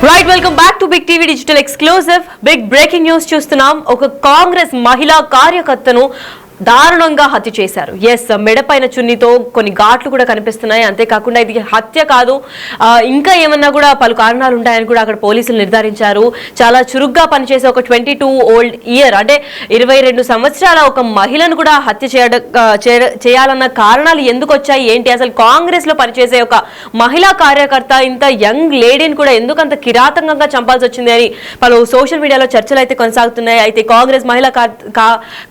Right, welcome back to big TV digital exclusive. Big breaking news చూస్తున్నాం. ఒక కాంగ్రెస్ మహిళా కార్యకర్తను దారుణంగా హత్య చేశారు. ఎస్, మెడపైన చున్నీతో కొన్ని ఘాట్లు కూడా కనిపిస్తున్నాయి. అంతేకాకుండా ఇది హత్య కాదు, ఇంకా ఏమన్నా కూడా పలు కారణాలు ఉంటాయని కూడా అక్కడ పోలీసులు నిర్ధారించారు. చాలా చురుగ్గా పనిచేసే ఒక 22 ఓల్డ్ ఇయర్ అంటే 22 సంవత్సరాల ఒక మహిళను కూడా హత్య చేయాలన్న కారణాలు ఎందుకు వచ్చాయి ఏంటి, అసలు కాంగ్రెస్ లో పనిచేసే ఒక మహిళా కార్యకర్త ఇంత యంగ్ లేడీని కూడా ఎందుకు అంత కిరాతకంగా చంపాల్సి వచ్చింది అని పలు సోషల్ మీడియాలో చర్చలు అయితే కొనసాగుతున్నాయి. అయితే కాంగ్రెస్ మహిళా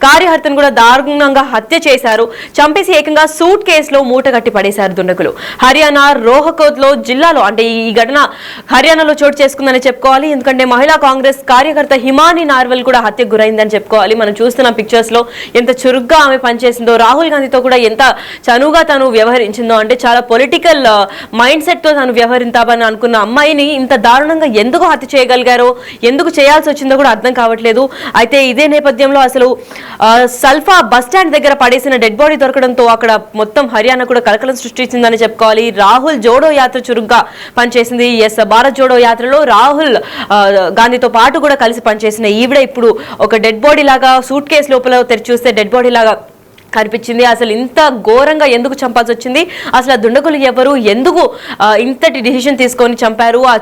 కార్యకర్తను కూడా దారుణంగా హత్య చేశారు. చంపేసి ఏకంగా సూట్ కేసులో మూట కట్టి పడేశారు దుండగులు. హర్యానా రోహకోట్ లో జిల్లాలో అంటే ఈ ఘటన హర్యానాలో చోటు చేసుకుందని చెప్పుకోవాలి. ఎందుకంటే మహిళా కాంగ్రెస్ కార్యకర్త హిమాని నార్వల్ కూడా హత్యకు గురైందని చెప్పుకోవాలి. మనం చూస్తున్న పిక్చర్స్ లో ఎంత చురుగ్గా ఆమె పనిచేసిందో, రాహుల్ గాంధీతో కూడా ఎంత చనువుగా తను వ్యవహరించిందో, అంటే చాలా పొలిటికల్ మైండ్ సెట్ తో తను వ్యవహరించామని అనుకున్న అమ్మాయిని ఇంత దారుణంగా ఎందుకు హత్య చేయగలిగారో, ఎందుకు చేయాల్సి వచ్చిందో కూడా అర్థం కావట్లేదు. అయితే ఇదే నేపథ్యంలో అసలు సల్ఫా బస్టాండ్ దగ్గర పడేసిన డెడ్ బాడీ దొరకడంతో అక్కడ మొత్తం హర్యానా కూడా కలకలం సృష్టించిందని చెప్పుకోవాలి. రాహుల్ జోడో యాత్ర చురుగ్గా పనిచేసింది. ఎస్, భారత్ జోడో యాత్రలో రాహుల్ గాంధీతో పాటు కూడా కలిసి పనిచేసిన ఈవిడ ఇప్పుడు ఒక డెడ్ బాడీ లాగా సూట్ కేసు లోపల తెరిచి చూస్తే డెడ్ బాడీ లాగా కనిపించింది. అసలు ఇంత ఘోరంగా ఎందుకు చంపాల్సి వచ్చింది, అసలు ఆ దుండగులు ఎవరు, ఎందుకు ఇంతటి డిసిషన్ తీసుకొని చంపారు, ఆ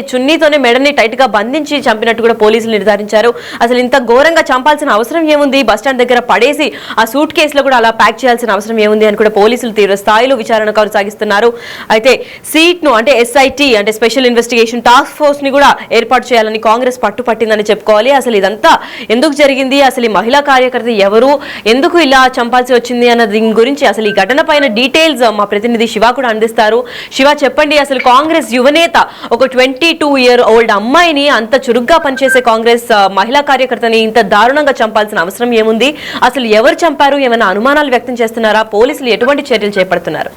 చున్నీతోనే మెడని టైట్ గా బంధించి చంపినట్టు కూడా పోలీసులు నిర్ధారించారు. అసలు ఇంత ఘోరంగా చంపాల్సిన అవసరం ఏముంది, బస్టాండ్ దగ్గర పడేసి ఆ సూట్ కేసులో కూడా అలా ప్యాక్ చేయాల్సిన అవసరం ఏముంది అని కూడా పోలీసులు తీవ్ర స్థాయిలో విచారణ కొనసాగిస్తున్నారు. అయితే సీట్ను అంటే SIT అంటే స్పెషల్ ఇన్వెస్టిగేషన్ టాస్క్ ఫోర్స్ ని కూడా ఏర్పాటు చేయాలని కాంగ్రెస్ పట్టుపట్టిందని చెప్పుకోవాలి. అసలు ఇదంతా ఎందుకు జరిగింది, అసలు ఈ మహిళా కార్యకర్త ఎవరు, ఎందుకు ఇలా చంపాల్సి వచ్చింది అన్న దీని గురించి అసలు ఈ ఘటన పైన డీటెయిల్స్ మా ప్రతినిధి శివ కూడా అందిస్తారు. శివ, చెప్పండి, అసలు కాంగ్రెస్ యువనేత ఒక 22 ఇయర్ ఓల్డ్ అమ్మాయిని అంత చురుగ్గా పనిచేసే కాంగ్రెస్ మహిళా కార్యకర్తని ఇంత దారుణంగా చంపాల్సిన అవసరం ఏముంది, అసలు ఎవరు చంపారు, ఏమైనా అనుమానాలు వ్యక్తం చేస్తున్నారా, పోలీసులు ఎటువంటి చర్యలు చేపడుతున్నారు?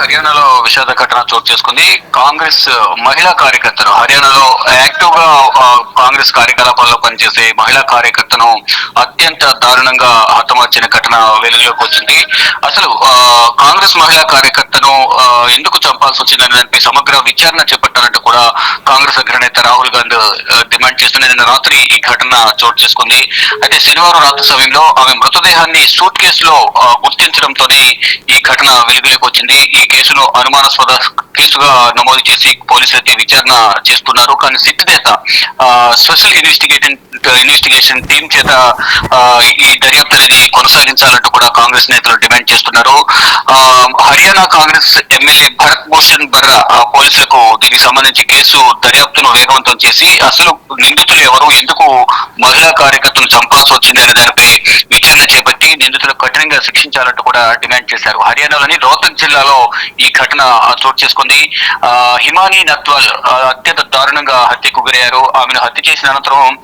హర్యానాలో విషాద ఘటన చోటు చేసుకుంది. కాంగ్రెస్ మహిళా కార్యకర్తను, హర్యానాలో యాక్టివ్ గా కాంగ్రెస్ కార్యకలాపాల్లో పనిచేసే మహిళా కార్యకర్తను అత్యంత దారుణంగా హతమార్చిన ఘటన వెలుగులోకి వచ్చింది. అసలు కాంగ్రెస్ మహిళా కార్యకర్తను ఎందుకు చంపాల్సి వచ్చిందని దానిపై సమగ్ర విచారణ చేపట్టాలంటూ కూడా కాంగ్రెస్ అగ్రనేత రాహుల్ గాంధీ డిమాండ్ చేస్తున్న నిన్న రాత్రి ఈ ఘటన చోటు చేసుకుంది. అయితే శనివారం రాత్రి సమయంలో ఆమె మృతదేహాన్ని సూట్ కేసులో గుర్తించడంతోనే ఈ ఘటన వెలుగులోకి వచ్చింది. ఈ కేసును అనుమానాస్పద కేసుగా నమోదు చేసి పోలీసులు అయితే విచారణ చేస్తున్నారు. కానీ సిట్ నేత స్పెషల్ ఇన్వెస్టిగేషన్ టీం చేత ఈ దర్యాప్తు అనేది కొనసాగించాలంటూ కూడా కాంగ్రెస్ నేతలు డిమాండ్ చేస్తున్నారు. హర్యానా కాంగ్రెస్ ఎమ్మెల్యే భరత్ భూషణ్ బర్రా పోలీసులకు దీనికి సంబంధించి కేసు దర్యాప్తును వేగవంతం చేసి అసలు నిందితులు ఎవరు, ఎందుకు మహిళా కార్యకర్తను చంపాల్సి వచ్చింది అనే దానిపై విచారణ చేపట్టి నిందితులు కఠినంగా శిక్షించాలంటూ కూడా డిమాండ్ చేశారు. హర్యానాలోని రోహ్తక్ జిల్లాలో ఈ ఘటన చోటు చేసుకుంది. హిమాని నత్వాల్ అత్యంత దారుణంగా హత్యకు గురయ్యారు. ఆమెను హత్య చేసిన అనంతరం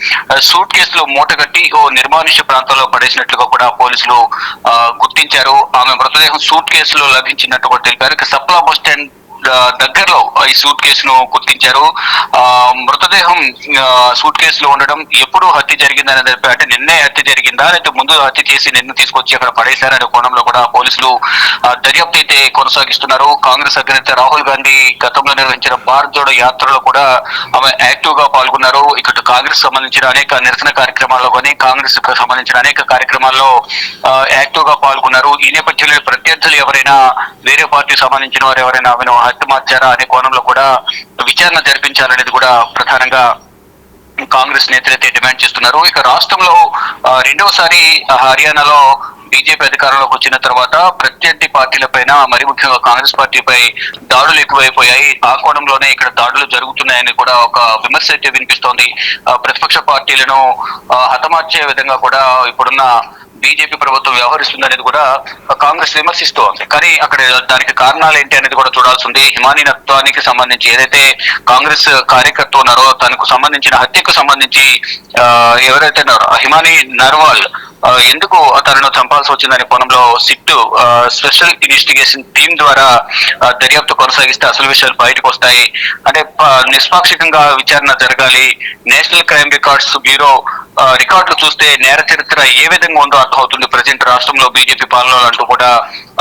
సూట్ కేసులో మూటగట్టి ఓ నిర్మానుష్య ప్రాంతంలో పడేసినట్లుగా కూడా పోలీసులు గుర్తించారు. ఆమె మృతదేహం సూట్ కేసులో లభించినట్టు కూడా తెలిపారు. సప్లా బస్ స్టాండ్ దగ్గరలో ఈ సూట్ కేసును గుర్తించారు. మృతదేహం సూట్ కేసులో ఉండడం ఎప్పుడు హత్య జరిగిందనే దానిపై, అంటే నిన్నే హత్య జరిగిందా లేకపోతే ముందు హత్య చేసి నిన్ను తీసుకొచ్చి అక్కడ పడేశారనే కోణంలో కూడా పోలీసులు దర్యాప్తు అయితే కొనసాగిస్తున్నారు. కాంగ్రెస్ అగ్రనేత రాహుల్ గాంధీ గతంలో నిర్వహించిన భారత్ జోడో యాత్రలో కూడా ఆమె యాక్టివ్ గా పాల్గొన్నారు. ఇక్కడ కాంగ్రెస్ సంబంధించిన అనేక నిరసన కార్యక్రమాల్లో కానీ కాంగ్రెస్ కు సంబంధించిన అనేక కార్యక్రమాల్లో యాక్టివ్ గా పాల్గొన్నారు. ఈ నేపథ్యంలో ప్రత్యర్థులు ఎవరైనా, వేరే పార్టీకి సంబంధించిన వారు ఎవరైనా ఆమెను హత్యమార్చారా అనే కోణంలో కూడా విచారణ జరిపించాలనేది కూడా ప్రధానంగా కాంగ్రెస్ నేతలైతే డిమాండ్ చేస్తున్నారు. ఇక రాష్ట్రంలో రెండవసారి హర్యానాలో బీజేపీ అధికారంలోకి వచ్చిన తర్వాత ప్రత్యర్థి పార్టీలపైన, మరి ముఖ్యంగా కాంగ్రెస్ పార్టీపై దాడులు ఎక్కువైపోయాయి. ఆ కోణంలోనే ఇక్కడ దాడులు జరుగుతున్నాయని కూడా ఒక విమర్శ అయితే వినిపిస్తోంది. ప్రతిపక్ష పార్టీలను హతమార్చే విధంగా కూడా ఇప్పుడున్న బీజేపీ ప్రభుత్వం వ్యవహరిస్తుందనేది కూడా కాంగ్రెస్ విమర్శిస్తూ ఉంది. కానీ అక్కడ దానికి కారణాలు ఏంటి అనేది కూడా చూడాల్సి ఉంది. హిమాని నత్వానికి సంబంధించి ఏదైతే కాంగ్రెస్ కార్యకర్త ఉన్నారో తనకు సంబంధించిన హత్యకు సంబంధించి ఎవరైతే హిమాని నర్వాల్ ఎందుకు తనను చంపాల్సి వచ్చిందనే కోణంలో సిట్ స్పెషల్ ఇన్వెస్టిగేషన్ టీం ద్వారా దర్యాప్తు కొనసాగిస్తే అసలు విషయాలు బయటకు వస్తాయి. అంటే నిష్పాక్షికంగా విచారణ జరగాలి. నేషనల్ క్రైమ్ రికార్డ్స్ బ్యూరో రికార్డులు చూస్తే నేర చరిత్ర ఏ విధంగా ఉందో అర్థమవుతుంది. ప్రజెంట్ రాష్ట్రంలో బీజేపీ పాలనలో అంటూ కూడా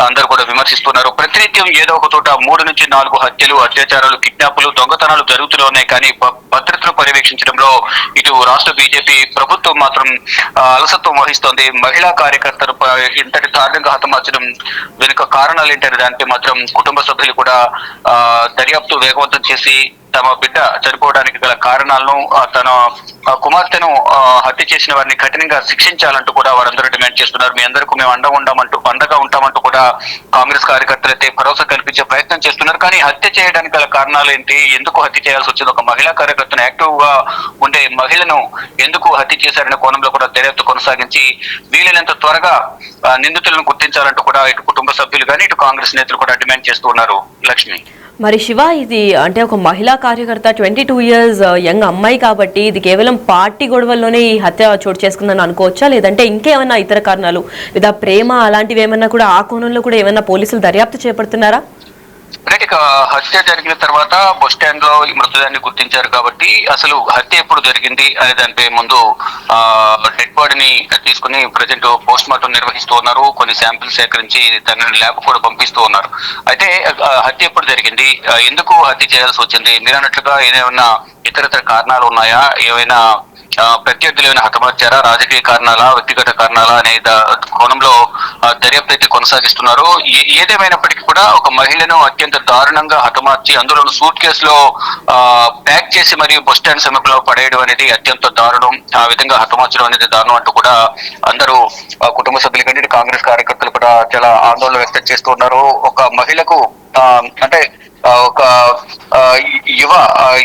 అందరూ కూడా విమర్శిస్తున్నారు. ప్రతినిత్యం ఏదో ఒక చోట 3 నుంచి 4 హత్యలు, అత్యాచారాలు, కిడ్నాపులు, దొంగతనాలు జరుగుతూనే ఉన్నాయి. కానీ భద్రతను పర్యవేక్షించడంలో ఇటు రాష్ట్ర బీజేపీ ప్రభుత్వం మాత్రం అలసత్వం వహిస్తోంది. మహిళా కార్యకర్తలు ఇంతటి దారుణంగా హతమార్చడం వెనుక కారణాలు ఏంటనే దానిపై మాత్రం కుటుంబ సభ్యులు కూడా దర్యాప్తు వేగవంతం చేసి తమ బిడ్డ చనిపోవడానికి గల కారణాలను, తన కుమార్తెను హత్య చేసిన వారిని కఠినంగా శిక్షించాలంటూ కూడా వారందరూ డిమాండ్ చేస్తున్నారు. మీ అందరికీ మేము అండగా ఉంటామంటూ కూడా కాంగ్రెస్ కార్యకర్తలు అయితే భరోసా కల్పించే ప్రయత్నం చేస్తున్నారు. కానీ హత్య చేయడానికి గల కారణాలు ఏంటి, ఎందుకు హత్య చేయాల్సి వచ్చింది, ఒక మహిళా కార్యకర్తను యాక్టివ్ గా ఉండే మహిళను ఎందుకు హత్య చేశారనే కోణంలో కూడా దర్యాప్తు కొనసాగించి వీలైనంత త్వరగా నిందితులను గుర్తించాలంటూ కూడా ఇటు కుటుంబ సభ్యులు కానీ ఇటు కాంగ్రెస్ నేతలు కూడా డిమాండ్ చేస్తూ ఉన్నారు. లక్ష్మి, మరి శివ, ఇది అంటే ఒక మహిళా కార్యకర్త 22 years యంగ్ అమ్మాయి కాబట్టి ఇది కేవలం పార్టీ గొడవల్లోనే ఈ హత్య చోటు చేసుకుందని అనుకోవచ్చా, లేదంటే ఇంకేమైనా ఇతర కారణాలు లేదా ప్రేమ అలాంటివి ఏమన్నా కూడా ఆ కోణంలో కూడా ఏమన్నా పోలీసులు దర్యాప్తు చేపడుతున్నారా? రైట్, ఇక హత్య జరిగిన తర్వాత బస్ స్టాండ్ లో ఈ మృతదేహాన్ని గుర్తించారు కాబట్టి అసలు హత్య ఎప్పుడు జరిగింది అనే దానిపై ముందు డెడ్ బాడీని తీసుకుని ప్రజెంట్ పోస్ట్ మార్టం నిర్వహిస్తూ ఉన్నారు. కొన్ని శాంపిల్స్ సేకరించి దానిని ల్యాబ్ కూడా పంపిస్తూ ఉన్నారు. అయితే హత్య ఎప్పుడు జరిగింది, ఎందుకు హత్య చేయాల్సి వచ్చింది, మీరు అన్నట్లుగా ఏమైనా ఇతర కారణాలు ఉన్నాయా, ఏమైనా ప్రత్యర్థులు ఏమైనా హతమార్చారా, రాజకీయ కారణాలా, వ్యక్తిగత కారణాలా అనే కోణంలో దర్యాప్తు అయితే కొనసాగిస్తున్నారు. ఏదేమైనప్పటికీ కూడా ఒక మహిళను అత్యంత దారుణంగా హతమార్చి అందులో సూట్ కేసులో ప్యాక్ చేసి మరియు బస్ స్టాండ్ సమీపంలో పడేయడం అనేది అత్యంత దారుణం. ఆ విధంగా హతమార్చడం అనేది దారుణం అంటూ కూడా అందరూ కుటుంబ సభ్యుల కంటే కాంగ్రెస్ కార్యకర్తలు కూడా చాలా ఆందోళన వ్యక్తం చేస్తూ ఉన్నారు. ఒక మహిళకు అంటే ఒక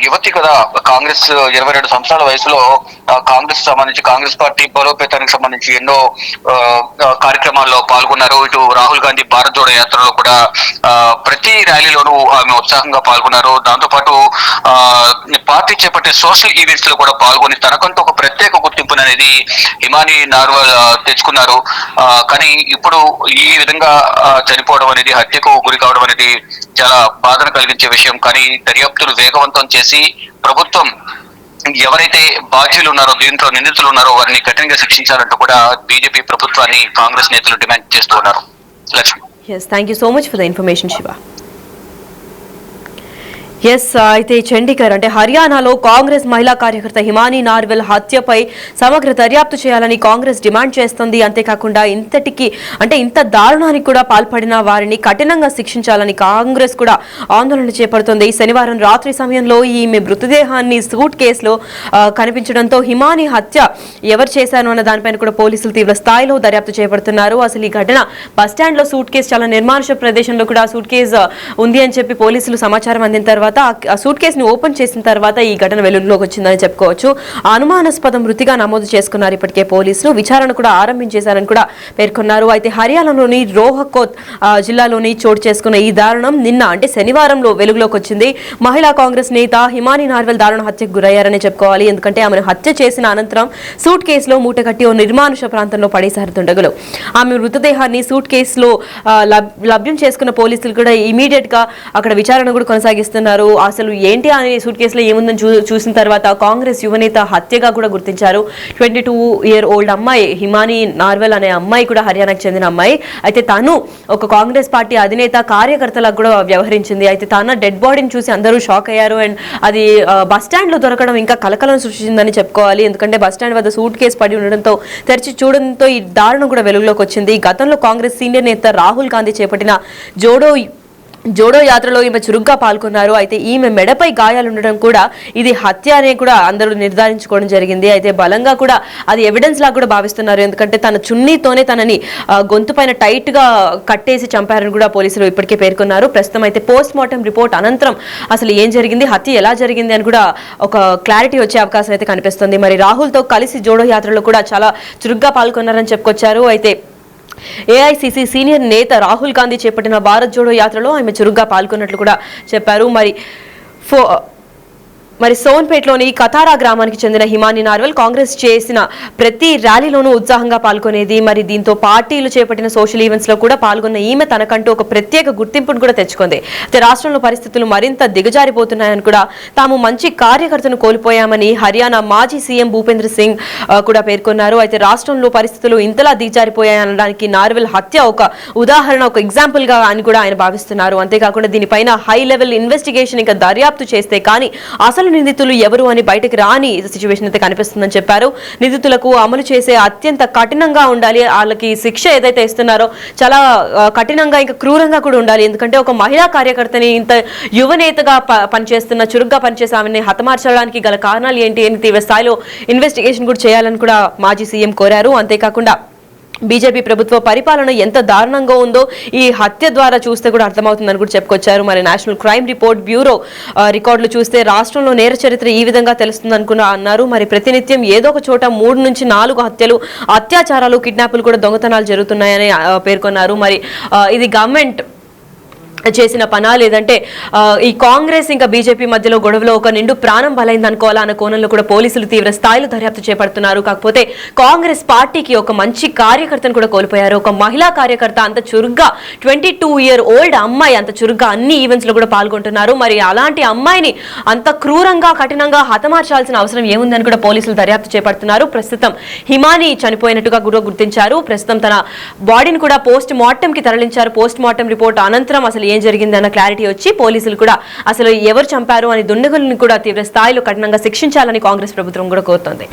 యువతి కదా, కాంగ్రెస్ 22 సంవత్సరాల వయసులో కాంగ్రెస్ పార్టీ బలోపేతానికి సంబంధించి ఎన్నో కార్యక్రమాల్లో పాల్గొన్నారు. ఇటు రాహుల్ గాంధీ భారత్ జోడో యాత్రలో కూడా ప్రతి ర్యాలీలోనూ ఆమె ఉత్సాహంగా పాల్గొన్నారు. దాంతోపాటు పార్టీ చేపట్టే సోషల్ ఈవెంట్స్ లో కూడా పాల్గొని తనకంటూ ఒక ప్రత్యేక గుర్తింపును అనేది హిమానీ నార్వాల్ తెచ్చుకున్నారు. కానీ ఇప్పుడు ఈ విధంగా చనిపోవడం అనేది, హత్యకు గురి కావడం అనేది చాలా బాధను కలిగించే విషయం. కానీ దర్యాప్తును వేగవంతం చేసి ప్రభుత్వం ఎవరైతే బాధ్యులు ఉన్నారో, దీంట్లో నిందితులు ఉన్నారో వారిని కఠినంగా శిక్షించాలంటూ కూడా బీజేపీ ప్రభుత్వాన్ని కాంగ్రెస్ నేతలు డిమాండ్ చేస్తూ ఉన్నారు. Lakshmi, thank you so much for the information Shiva. అయితే చండీగఢ్ అంటే హర్యానాలో కాంగ్రెస్ మహిళా కార్యకర్త హిమానీ నార్వెల్ హత్యపై సమగ్ర దర్యాప్తు చేయాలని కాంగ్రెస్ డిమాండ్ చేస్తుంది. అంతేకాకుండా ఇంత దారుణానికి కూడా పాల్పడిన వారిని కఠినంగా శిక్షించాలని కాంగ్రెస్ కూడా ఆందోళన చేపడుతుంది. శనివారం రాత్రి సమయంలో ఈమె మృతదేహాన్ని సూట్ కేసులో కనిపించడంతో హిమానీ హత్య ఎవరు చేశారు అన్న దానిపైన కూడా పోలీసులు తీవ్ర స్థాయిలో దర్యాప్తు చేపడుతున్నారు. అసలు ఈ ఘటన బస్టాండ్ లో సూట్ కేసు, చాలా నిర్మానుష ప్రదేశంలో కూడా సూట్ కేసు ఉంది అని చెప్పి పోలీసులు సమాచారం అందిన తర్వాత ఆ సూట్ కేసుని ఓపెన్ చేసిన తర్వాత ఈ ఘటన వెలుగులోకి వచ్చిందని చెప్పుకోవచ్చు. అనుమానాస్పద మృతిగా నమోదు చేసుకున్నారు ఇప్పటికే పోలీసులు. విచారణ కూడా ఆరంభించేశారని కూడా పేర్కొన్నారు. అయితే హర్యానాలోని రోహ్తక్ జిల్లాలోని చోటు చేసుకున్న ఈ దారుణం నిన్న అంటే శనివారంలో వెలుగులోకి వచ్చింది. మహిళా కాంగ్రెస్ నేత హిమానీ నార్వెల్ దారుణ హత్యకు గురయ్యారని చెప్పుకోవాలి. ఎందుకంటే ఆమెను హత్య చేసిన అనంతరం సూట్ కేసులో మూటకట్టి ఓ నిర్మానుష ప్రాంతంలో పడేశారు దుండగులు. ఆమె మృతదేహాన్ని సూట్ కేసులో లభ్యం చేసుకున్న పోలీసులు కూడా ఇమీడియట్ గా అక్కడ విచారణ కూడా కొనసాగిస్తున్నారు. అసలు ఏంటి అనే సూట్ కేసులో ఏముందని చూసిన తర్వాత కాంగ్రెస్ యువనేత హత్యగా కూడా గుర్తించారు. 22-year-old అమ్మాయి హిమానీ నార్వెల్ అనే అమ్మాయి కూడా హర్యానాకు చెందిన అమ్మాయి. అయితే తను ఒక కాంగ్రెస్ పార్టీ అధినేత కార్యకర్తలకు కూడా వ్యవహరించింది. అయితే తన డెడ్ బాడీని చూసి అందరూ షాక్ అయ్యారు. అండ్ అది బస్ స్టాండ్ లో దొరకడం ఇంకా కలకలం సృష్టించిందని చెప్పుకోవాలి. ఎందుకంటే బస్ స్టాండ్ వద్ద సూట్ కేసు పడి ఉండడంతో తెరిచి చూడడంతో ఈ దారుణం కూడా వెలుగులోకి వచ్చింది. గతంలో కాంగ్రెస్ సీనియర్ నేత రాహుల్ గాంధీ చేపట్టిన జోడో యాత్రలో ఈమె చురుగ్గా పాల్గొన్నారు. అయితే ఈమె మెడపై గాయాలుండడం కూడా ఇది హత్య అనే కూడా అందరూ నిర్ధారించుకోవడం జరిగింది. అయితే బలంగా కూడా అది ఎవిడెన్స్ లాగా కూడా భావిస్తున్నారు. ఎందుకంటే తన చున్నీతోనే తనని గొంతు పైన టైట్ గా కట్టేసి చంపారని కూడా పోలీసులు ఇప్పటికే పేర్కొన్నారు. ప్రస్తుతం అయితే పోస్ట్ మార్టం రిపోర్ట్ అనంతరం అసలు ఏం జరిగింది, హత్య ఎలా జరిగింది అని కూడా ఒక క్లారిటీ వచ్చే అవకాశం అయితే కనిపిస్తుంది. మరి రాహుల్తో కలిసి జోడో యాత్రలో కూడా చాలా చురుగ్గా పాల్గొన్నారని చెప్పుకొచ్చారు. అయితే ఏఐసిసి సీనియర్ నేత రాహుల్ గాంధీ చేపట్టిన భారత్ జోడో యాత్రలో ఆమె చురుగ్గా పాల్గొన్నట్లు కూడా చెప్పారు. మరి సోన్పేట్లోని కతారా గ్రామానికి చెందిన హిమాని నార్వల్ కాంగ్రెస్ చేసిన ప్రతి ర్యాలీలోనూ ఉత్సాహంగా పాల్గొనేది. మరి దీంతో పార్టీలు చేపట్టిన సోషల్ ఈవెంట్స్ లో కూడా పాల్గొన్న ఈమె తనకంటూ ఒక ప్రత్యేక గుర్తింపును కూడా తెచ్చుకుంది. అయితే రాష్ట్రంలో పరిస్థితులు మరింత దిగజారిపోతున్నాయని కూడా, తాము మంచి కార్యకర్తను కోల్పోయామని హర్యానా మాజీ సీఎం భూపేంద్ర సింగ్ కూడా పేర్కొన్నారు. అయితే రాష్ట్రంలో పరిస్థితులు ఇంతలా దిగజారిపోయాయనడానికి నార్వల్ హత్య ఒక ఉదాహరణ, ఒక ఎగ్జాంపుల్ గా అని కూడా ఆయన భావిస్తున్నారు. అంతేకాకుండా దీనిపైన హై లెవెల్ ఇన్వెస్టిగేషన్ ఇంకా దర్యాప్తు చేస్తే కానీ అసలు నిందితులు ఎవరు అని బయటకు రాని సిచ్యువేషన్ అయితే కనిపిస్తుందని చెప్పారు. నిందితులకు అమలు చేసే అత్యంత కఠినంగా ఉండాలి, వాళ్ళకి శిక్ష ఏదైతే ఇస్తున్నారో చాలా కఠినంగా ఇంకా క్రూరంగా కూడా ఉండాలి. ఎందుకంటే ఒక మహిళా కార్యకర్తని ఇంత యువనేతగా పనిచేస్తున్న, చురుగ్గా పనిచేసే ఆమెని హతమార్చడానికి గల కారణాలు ఏంటి అని తీవ్ర స్థాయిలో ఇన్వెస్టిగేషన్ కూడా చేయాలని కూడా మాజీ సీఎం కోరారు. అంతేకాకుండా బీజేపీ ప్రభుత్వ పరిపాలన ఎంత దారుణంగా ఉందో ఈ హత్య ద్వారా చూస్తే కూడా అర్థమవుతుందని కూడా చెప్పుకొచ్చారు. మరి నేషనల్ క్రైమ్ రిపోర్ట్ బ్యూరో రికార్డులు చూస్తే రాష్ట్రంలో నేర చరిత్ర ఈ విధంగా తెలుస్తుందని కూడా అన్నారు. మరి ప్రతినిత్యం ఏదో ఒక చోట 3 నుంచి 4 హత్యలు, అత్యాచారాలు, కిడ్నాపులు కూడా దొంగతనాలు జరుగుతున్నాయని పేర్కొన్నారు. మరి ఇది గవర్నమెంట్ చేసిన పనా, లేదంటే ఈ కాంగ్రెస్ ఇంకా బీజేపీ మధ్యలో గొడవలో ఒక నిండు ప్రాణం బలైంది అనుకోవాలా అన్న కోణంలో కూడా పోలీసులు తీవ్ర స్థాయిలో దర్యాప్తు చేపడుతున్నారు. కాకపోతే కాంగ్రెస్ పార్టీకి ఒక మంచి కార్యకర్తను కూడా కోల్పోయారు. ఒక మహిళా కార్యకర్త అంత చురుగ్గా 22-year-old అమ్మాయి అంత చురుగ్గా అన్ని ఈవెంట్స్ లో కూడా పాల్గొంటున్నారు. మరి అలాంటి అమ్మాయిని అంత క్రూరంగా, కఠినంగా హతమార్చాల్సిన అవసరం ఏముందని కూడా పోలీసులు దర్యాప్తు చేపడుతున్నారు. ప్రస్తుతం హిమాని చనిపోయినట్టుగా కూడా గుర్తించారు. ప్రస్తుతం తన బాడీని కూడా పోస్ట్ మార్టం కి తరలించారు. పోస్ట్ మార్టం రిపోర్ట్ అనంతరం అసలు ఏం జరిగింది అన్న క్లారిటీ వచ్చి పోలీసులు కూడా అసలు ఎవరు చంపారు అని దుండగులను కూడా తీవ్ర స్థాయిలో కఠినంగా శిక్షించాలని కాంగ్రెస్ ప్రభుత్వం కూడా కోరుతోంది.